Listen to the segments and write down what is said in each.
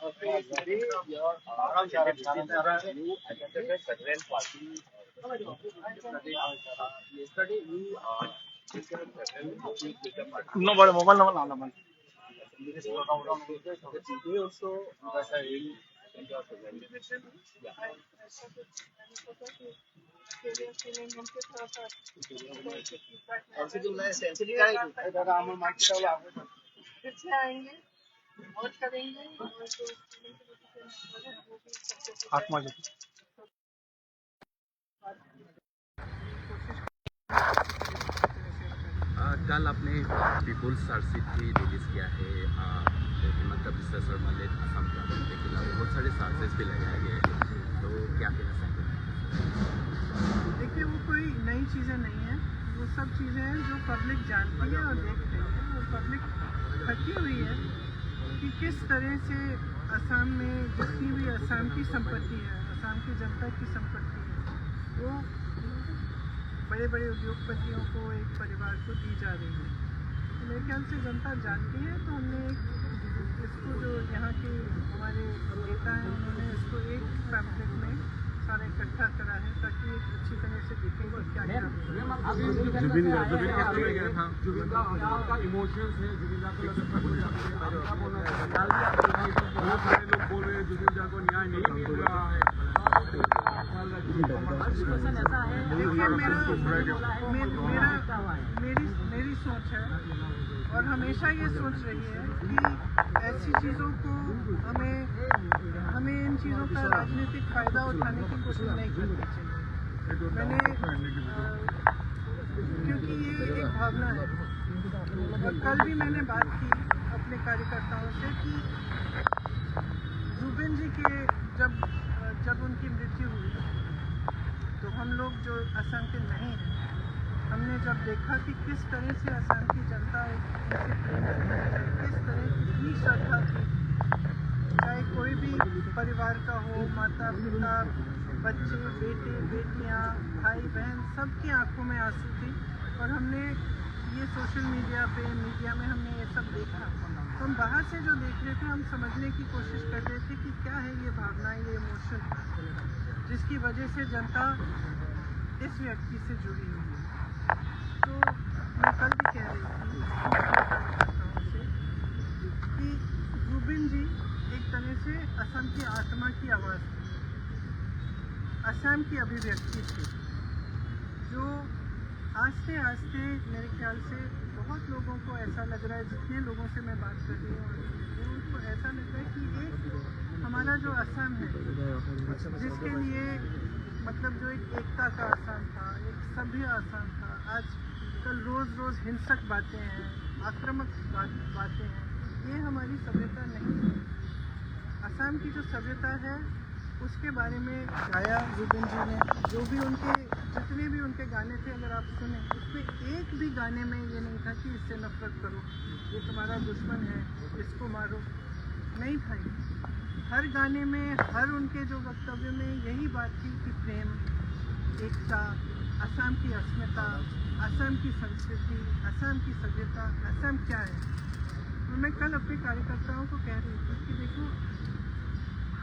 So today your you attended several parties. Yesterday you visited several parties with the party. No, but mobile number. Today also you attend your several. Yeah. Sensitive मैं sensitive का ही दादा हम mic का आगे फिर से आएंगे और करेंगे और जो आत्मा जो कल आपने पीपुल्स चार्जशीट रिलीज किया है हिमंत बिस्वा शर्मा ने असम गवर्नमेंट के खिलाफ बहुत सारे चार्जेस भी लगाए गए हैं, तो क्या कहना चाहते हैं? देखिए, वो कोई नई चीज़ें नहीं है, वो सब चीज़ें हैं जो पब्लिक जानती है और देख रही है। वो पब्लिक थकी हुई है कि किस तरह से असम में जितनी भी असम की संपत्ति है, असम की जनता की संपत्ति है, वो बड़े बड़े उद्योगपतियों को, एक परिवार को दी जा रही है। तो मेरे ख्याल से जनता जानती है, तो हमने इसको जो यहाँ के हमारे नेता हैं उन्होंने इसको एक पैम्फलेट में सारा इकट्ठा करा है ताकि एक अच्छी तरह से दिखे कि क्या क्या इमोशंस है। जुबिन को लोग बोल रहे हैं जुबिन को न्याय नहीं मिल रहा है। मेरी सोच है और हमेशा ये सोच रही है कि ऐसी चीज़ों को हमें इन चीज़ों का राजनीतिक फ़ायदा उठाने की कोशिश नहीं करनी चाहिए। मैंने क्योंकि ये एक भावना है और कल भी मैंने बात की अपने कार्यकर्ताओं से कि जुबिन जी के जब उनकी मृत्यु हुई तो हम लोग जो असम के नहीं हैं, हमने जब देखा कि किस तरह से असम की जनता उनसे प्रेम करती है, किस तरह की श्रद्धा थी, चाहे कोई भी परिवार का हो, माता पिता, बच्चे, बेटे बेटियां, भाई बहन, सबकी आंखों में आंसू थी। और हमने ये सोशल मीडिया में हमने ये सब देखा, तो हम बाहर से जो देख रहे थे, हम समझने की कोशिश कर रहे थे कि क्या है ये भावना, ये इमोशन जिसकी वजह से जनता इस व्यक्ति से जुड़ी हुई है। तो मैं कल भी कह रही थी कि जुबिन जी एक तरह से असम की आत्मा की आवाज़ थी, असम की अभिव्यक्ति थी, जो आस्ते आस्ते मेरे ख्याल से बहुत लोगों को ऐसा लग रहा है, जितने लोगों से मैं बात कर रही हूँ उनको ऐसा लग रहा है कि एक हमारा जो असम है, जिसके लिए मतलब जो एक एकता का असम था, एक सभ्य असम था, आज कल रोज़ रोज़ हिंसक बातें हैं, आक्रामक बातें हैं, ये हमारी सभ्यता नहीं है। असम की जो सभ्यता है उसके बारे में गाया जुबिन जी ने, जो भी जितने भी उनके गाने थे, अगर आप सुने, उसमें एक भी गाने में ये नहीं था कि इससे नफरत करो, ये तुम्हारा दुश्मन है, इसको मारो, नहीं था ये। हर गाने में, हर उनके जो वक्तव्य में यही बात थी कि प्रेम, एकता, असम की अस्मिता, असम की संस्कृति, असम की सभ्यता, असम क्या है। तो मैं कल अपने कार्यकर्ताओं को कह रही थी कि देखो,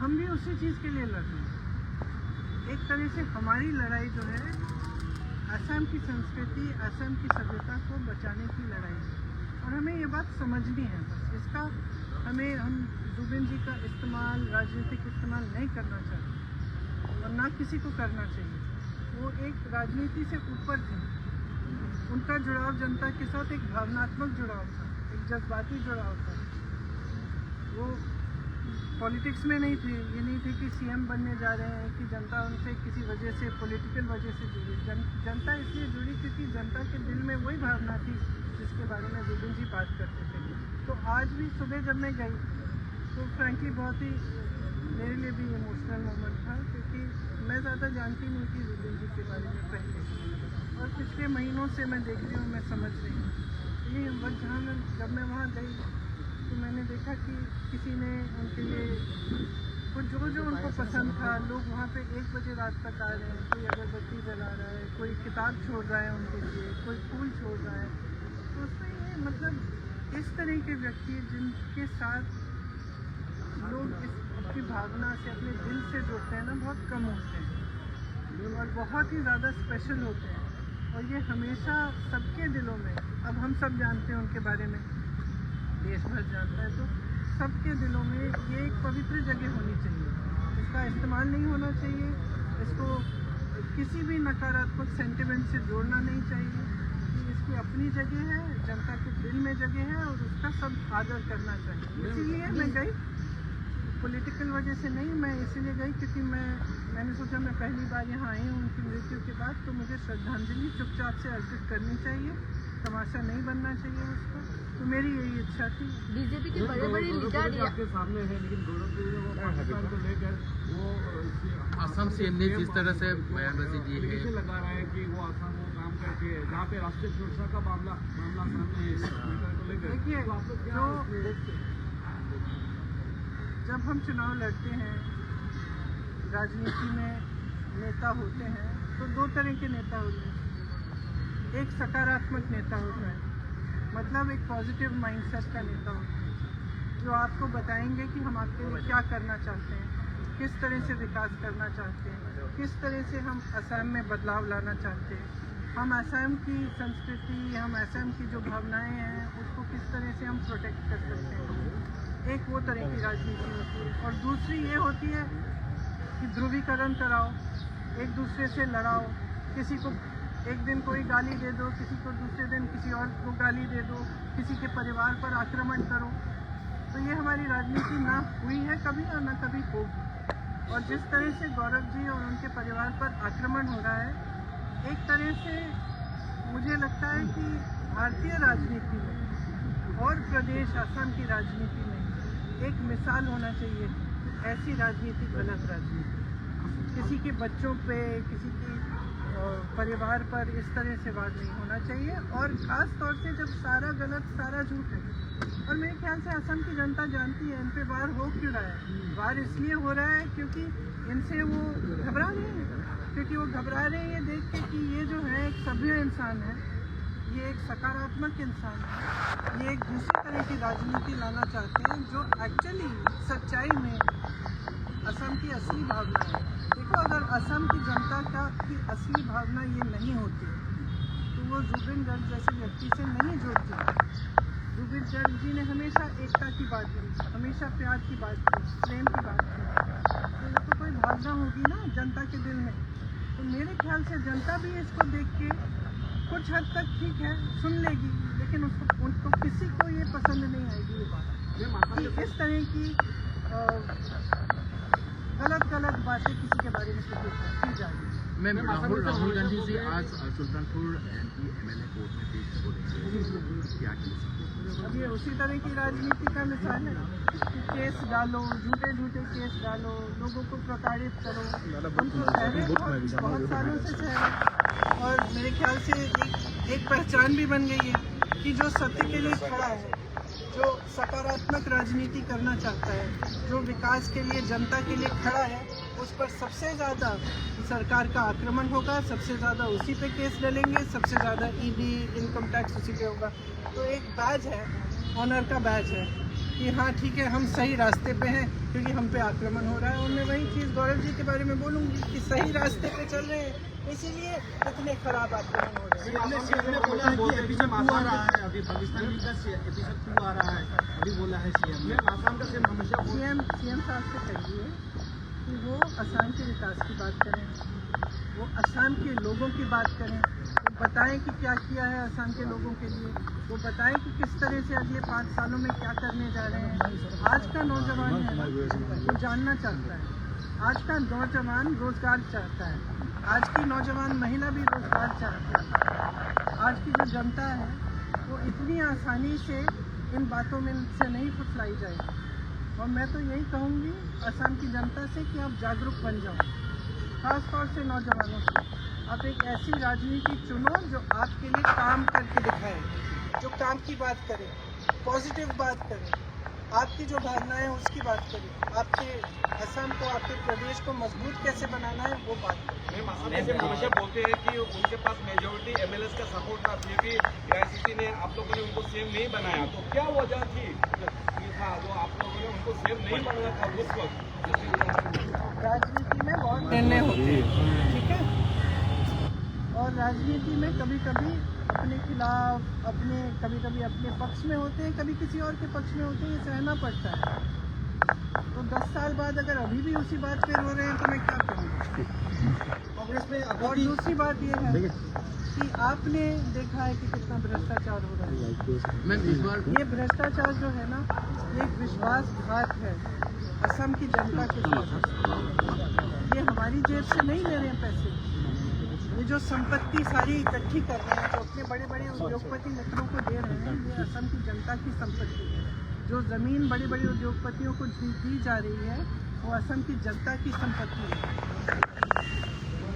हम भी उसी चीज़ के लिए लड़ रहे हैं। एक तरह से हमारी लड़ाई जो है असम की संस्कृति, असम की सभ्यता को बचाने की लड़ाई है और हमें ये बात समझनी है। बस इसका हम जुबिन जी का इस्तेमाल, राजनीतिक इस्तेमाल नहीं करना चाहिए और ना किसी को करना चाहिए। वो एक राजनीति से ऊपर थे, उनका जुड़ाव जनता के साथ एक भावनात्मक जुड़ाव था, एक जज्बाती जुड़ाव था। वो पॉलिटिक्स में नहीं थे, ये नहीं थे कि सीएम बनने जा रहे हैं, कि जनता उनसे किसी वजह से, पॉलिटिकल वजह से जुड़ी। जनता इसलिए जुड़ी क्योंकि जनता के दिल में वही भावना थी जिसके बारे में जुबिन जी बात करते थे। तो आज भी सुबह जब मैं गई तो फ्रैंकली बहुत ही मेरे लिए भी इमोशनल मोमेंट था, क्योंकि मैं ज़्यादा जानती नहीं थी जुबिन जी के बारे में पहले, और पिछले महीनों से मैं देख रही हूँ, मैं समझ रही हूँ। ये बस जब मैं वहाँ गई तो मैंने देखा कि किसी ने उनके लिए कुछ जो उनको पसंद था, लोग वहाँ पे 1 बजे रात तक आ रहे हैं, कोई अगरबत्ती जला रहा है, कोई किताब छोड़ रहा है उनके लिए, कोई फूल छोड़ रहा है। तो उसमें ये मतलब इस तरह के व्यक्ति जिनके साथ लोग इस अपनी भावना से, अपने दिल से जुड़ते हैं ना, बहुत कम होते हैं और बहुत ही ज़्यादा स्पेशल होते हैं। और ये हमेशा सबके दिलों में, अब हम सब जानते हैं उनके बारे में, देश भर जानता है, तो सबके दिलों में ये एक पवित्र जगह होनी चाहिए। इसका इस्तेमाल नहीं होना चाहिए, इसको किसी भी नकारात्मक सेंटिमेंट से जोड़ना नहीं चाहिए। इसकी अपनी जगह है, जनता के दिल में जगह है और उसका सब आदर करना चाहिए। इसीलिए मैं गई, पॉलिटिकल वजह से नहीं, मैं इसीलिए गई क्योंकि मैंने सोचा मैं पहली बार यहाँ आई हूँ उनकी मृत्यु के बाद, तो मुझे श्रद्धांजलि चुपचाप से अर्पित करनी चाहिए, तमाशा नहीं बनना चाहिए उसको। तो मेरी यही इच्छा थी। बीजेपी के बड़े-बड़े लीडर आपके सामने है, लेकिन गौरव जी ने वो पाकिस्तान को लेकर वो असम सीएम ने जिस तरह से बयानबाजी दी है, मुझे लगा रहा है कि वो असम वो काम करके जहाँ पे राष्ट्रीय सुरक्षा का मामला सामने है को लेकर। देखिए, तो आप लोग क्या जो जब हम चुनाव लड़ते हैं, राजनीति में नेता होते हैं, तो दो तरह के नेता होते हैं। एक सकारात्मक नेता होता है, मतलब एक पॉजिटिव माइंडसेट का नेता होता है, जो आपको बताएंगे कि हम आपके लिए क्या करना चाहते हैं, किस तरह से विकास करना चाहते हैं, किस तरह से हम असम में बदलाव लाना चाहते हैं, हम असम की संस्कृति, हम असम की जो भावनाएं हैं उसको किस तरह से हम प्रोटेक्ट कर सकते हैं। एक वो तरह की राजनीति होती है। और दूसरी ये होती है कि ध्रुवीकरण कराओ, एक दूसरे से लड़ाओ, किसी को एक दिन कोई गाली दे दो, किसी को दूसरे दिन किसी और को गाली दे दो, किसी के परिवार पर आक्रमण करो। तो ये हमारी राजनीति ना हुई है कभी और ना कभी होगी। और जिस तरह से गौरव जी और उनके परिवार पर आक्रमण हो रहा है, एक तरह से मुझे लगता है कि भारतीय राजनीति में और प्रदेश असम की राजनीति में एक मिसाल होना चाहिए। ऐसी राजनीति गलत राजनीति, किसी के बच्चों पे, किसी के परिवार पर इस तरह से वार नहीं होना चाहिए। और ख़ास तौर से जब सारा गलत, सारा झूठ है। और मेरे ख्याल से असम की जनता जानती है इन पे वार हो क्यों रहा है। वार इसलिए हो रहा है क्योंकि इनसे वो घबरा रहे हैं, क्योंकि वो घबरा रहे हैं ये देख के कि ये जो है एक सभ्य इंसान है, ये एक सकारात्मक इंसान है, ये एक दूसरी तरह की राजनीति लाना चाहते हैं जो एक्चुअली सच्चाई में असम की असली भावना है। देखो, अगर असम की जनता की असली भावना ये नहीं होती तो वो जुबिन गर्ग जैसे व्यक्ति से नहीं जुड़ती। जुबिन गर्ग जी ने हमेशा एकता की बात की, हमेशा प्यार की बात की, प्रेम की बात की। तो ये तो कोई भावना होगी ना जनता के दिल में। तो मेरे ख्याल से जनता भी इसको देख के कुछ हद तक ठीक है सुन लेगी, लेकिन उनको किसी को ये पसंद नहीं आएगी ये बात कि इस तरह की गलत बातें किसी के बारे में की जाएगी। मैम, राहुल गांधी जी आज सुल्तानपुर एमपी एमएलए कोर्ट में पेश हो रहे हैं, अब ये उसी तरह की राजनीति का मिसाल है कि केस डालो, झूठे केस डालो, लोगों को प्रताड़ित करो। उनको ठहरे बहुत सालों से ठहरे, और मेरे ख्याल से एक पहचान भी बन गई है कि जो सत्य के लिए खड़ा है, जो सकारात्मक राजनीति करना चाहता है, जो विकास के लिए, जनता के लिए खड़ा है, उस पर सबसे ज़्यादा सरकार का आक्रमण होगा, सबसे ज़्यादा उसी पे केस डलेंगे, सबसे ज़्यादा ईडी, इनकम टैक्स उसी पे होगा। तो एक बैज है, ऑनर का बैज है कि हाँ ठीक है, हम सही रास्ते पे हैं क्योंकि हम पे आक्रमण हो रहा है। और मैं वही चीज़ गौरव जी के बारे में बोलूँगी कि सही रास्ते पे चल रहे हैं, इसीलिए इतने खराब आक्रमण हो रहे हैं। सीएम साहब से कहिए कि वो असम के विकास की बात करें, वो असम के लोगों की बात करें, वो बताएं कि क्या किया है असम के लोगों के लिए, वो बताएं कि किस तरह से अगले 5 सालों में क्या करने जा रहे हैं। आज का नौजवान है ना, वो जानना चाहता है। आज का नौजवान रोजगार चाहता है, आज की नौजवान महिला भी रोजगार चाहती है। आज की जो जनता है वो इतनी आसानी से इन बातों में से नहीं फुसलाई जाएगी। और मैं तो यही कहूँगी असम की जनता से कि आप जागरूक बन जाओ, खास तौर से नौजवानों से। आप एक ऐसी राजनीति चुनो जो आपके लिए काम करके दिखाए, जो काम की बात करे, पॉजिटिव बात करे, आपकी जो भावना है उसकी बात करें, आपके असम को, आपके प्रदेश को मजबूत कैसे बनाना है वो बात करें। हमेशा बोलते हैं कि उनके पास मेजोरिटी एमएलएस का सपोर्ट था, फिर भी एआईसीसी ने आप लोगों ने उनको सीएम नहीं बनाया, तो क्या वजह थी जो आप लोगों ने आपको सेव नहीं बढ़ना था उस वक्त। राजनीति में बहुत निर्णय होते हैं, ठीक है। और राजनीति में कभी कभी अपने खिलाफ, कभी कभी अपने पक्ष में होते हैं, कभी किसी और के पक्ष में होते हैं, ये सहना पड़ता है। तो 10 साल बाद अगर अभी भी उसी बात पे रो रहे हैं तो मैं क्या कहूँ। कांग्रेस में और दूसरी बात ये है कि आपने देखा है कि कितना भ्रष्टाचार हो रहा है। ये भ्रष्टाचार जो है ना, ये एक विश्वासघात है असम की जनता के साथ। ये हमारी जेब से नहीं ले रहे हैं पैसे, ये जो संपत्ति सारी इकट्ठी कर रहे हैं, जो अपने बड़े बड़े उद्योगपति मित्रों को दे रहे हैं, ये असम की जनता की संपत्ति है। जो ज़मीन बड़े बड़े उद्योगपतियों को दी जा रही है, वो असम की जनता की संपत्ति है।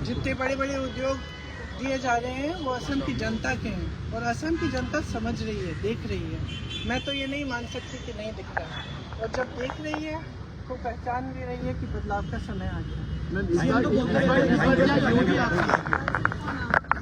जितने बड़े बड़े उद्योग दिए जा रहे हैं वो असम की जनता के हैं, और असम की जनता समझ रही है, देख रही है। मैं तो ये नहीं मान सकती कि नहीं दिख रहा है, और जब देख रही है तो पहचान भी रही है कि बदलाव का समय आ गया।